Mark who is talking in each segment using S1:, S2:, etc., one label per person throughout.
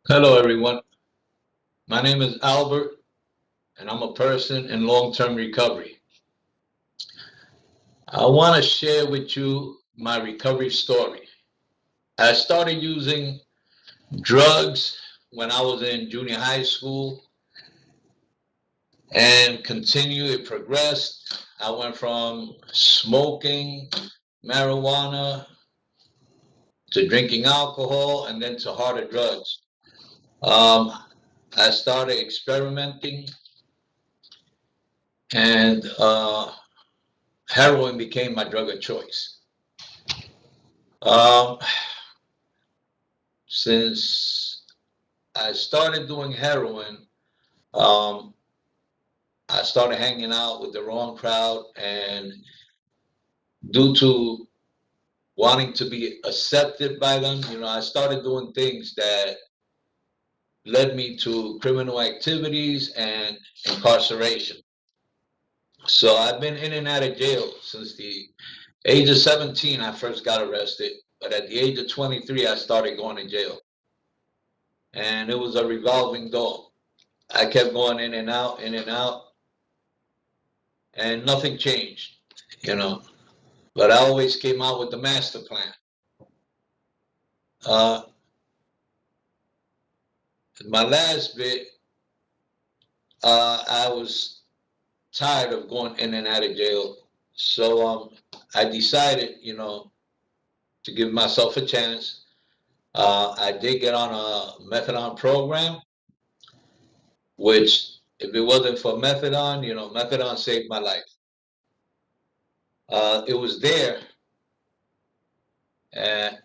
S1: Hello, everyone. My name is Albert, and I'm a person in long-term recovery. I want to share with you my recovery story. I started using drugs when I was in junior high school and continue. It progressed. I went from smoking marijuana to drinking alcohol and then to harder drugs. Um, I started experimenting and heroin became my drug of choice. Um, since I started doing heroin, um, I started hanging out with the wrong crowd, and due to wanting to be accepted by them, I started doing things that led me to criminal activities and incarceration. So I've been in and out of jail since the age of 17. I first got arrested, but at the age of 23, I started going to jail, and it was a revolving door. I kept going in and out, and nothing changed, you know. But I always came out with the master plan. Uh, my last bit, I was tired of going in and out of jail, so I decided, to give myself a chance. I did get on a methadone program, which, if it wasn't for methadone, methadone saved my life. It was there, and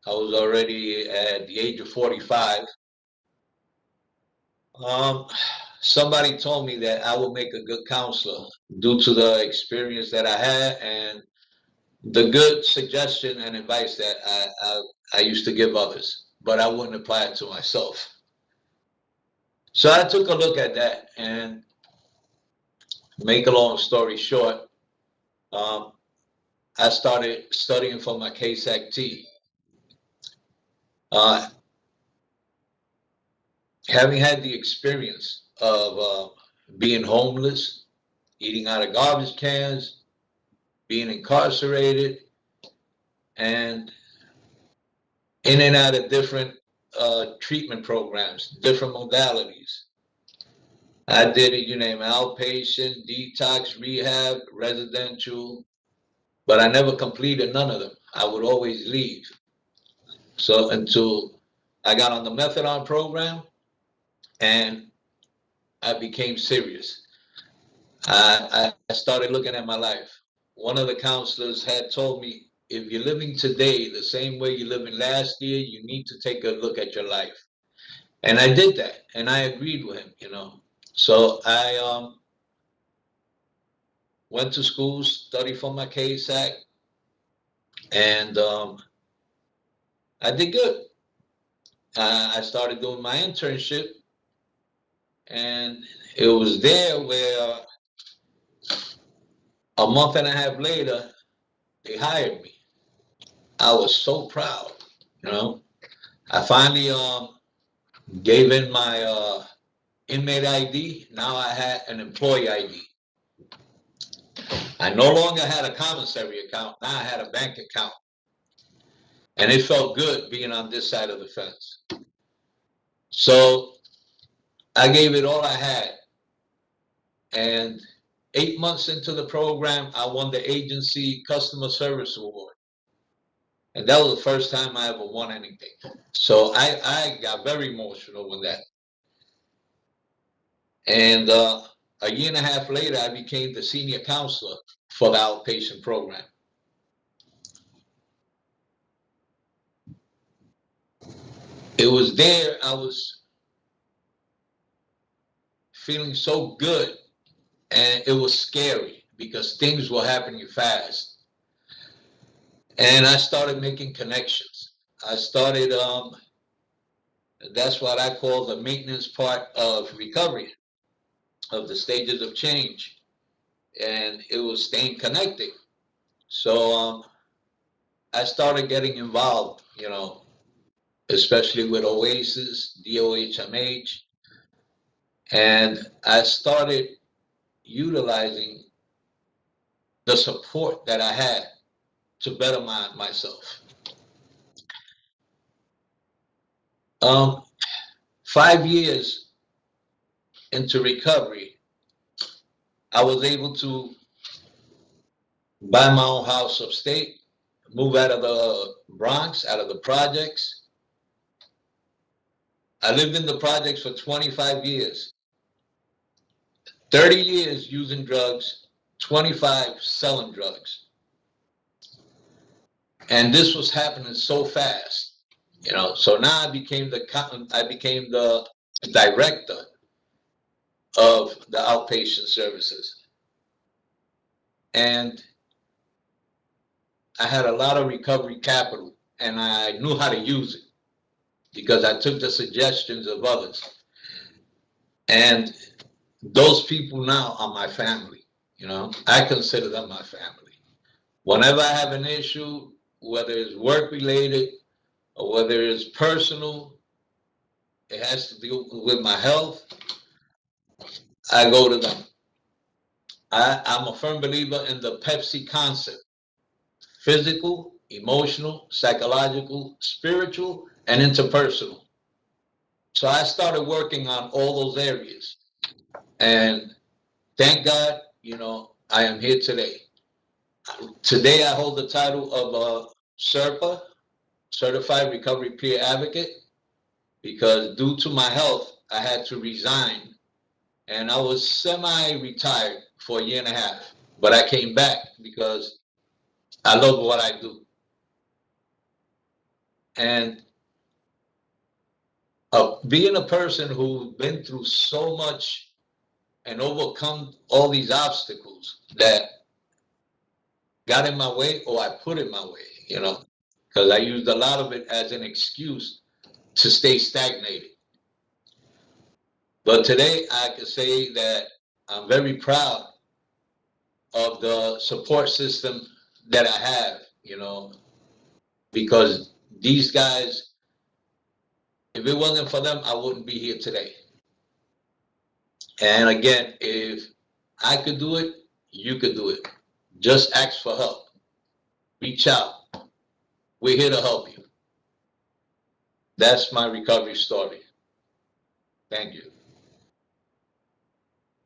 S1: I was already at the age of 45. Um, Somebody told me that I would make a good counselor due to the experience that I had and the good suggestion and advice that I used to give others, but I wouldn't apply it to myself. So I took a look at that, and make a long story short, um, I started studying for my CASAC-T. Uh, Having had the experience of being homeless, eating out of garbage cans, being incarcerated, and in and out of different treatment programs, different modalities. I did it, you name it, outpatient, detox, rehab, residential, but I never completed none of them. I would always leave. So until I got on the methadone program and I became serious. I started looking at my life. One of the counselors had told me, if you're living today the same way you're living last year, you need to take a look at your life. And I did that, and I agreed with him. So I went to school, studied for my CASAC, and I did good. I started doing my internship, and it was there where a month and a half later, they hired me. I was so proud, you know. I finally gave in my inmate ID. Now I had an employee ID. I no longer had a commissary account. Now I had a bank account. And it felt good being on this side of the fence. So I gave it all I had. And 8 months into the program, I won the agency customer service award. And that was the first time I ever won anything. So I got very emotional with that. And a year and a half later, I became the senior counselor for the outpatient program. It was there, I was feeling so good, and it was scary because things were happening fast. And I started making connections. I started, that's what I call the maintenance part of recovery, of the stages of change. And it was staying connected. So I started getting involved, especially with Oasis, DOHMH. And I started utilizing the support that I had to better myself. 5 years into recovery, I was able to buy my own house upstate, move out of the Bronx, out of the projects. I lived in the projects for 25 years, 30 years using drugs, 25 selling drugs. And this was happening so fast, so now I became the director of the outpatient services. And I had a lot of recovery capital, and I knew how to use it because I took the suggestions of others. And those people now are my family. I consider them my family. Whenever I have an issue, whether it's work related or whether it's personal, it has to do with my health, I go to them. I'm a firm believer in the Pepsi concept: physical, emotional, psychological, spiritual, and interpersonal. So I started working on all those areas. And thank God, I am here today. Today I hold the title of SERPA, Certified Recovery Peer Advocate, because due to my health, I had to resign. And I was semi-retired for a year and a half. But I came back because I love what I do. And being a person who's been through so much and overcome all these obstacles that got in my way or I put in my way, because I used a lot of it as an excuse to stay stagnated. But today I can say that I'm very proud of the support system that I have, because these guys, if it wasn't for them, I wouldn't be here today. And again, if I could do it, you could do it. Just ask for help. Reach out. We're here to help you. That's my recovery story. Thank you.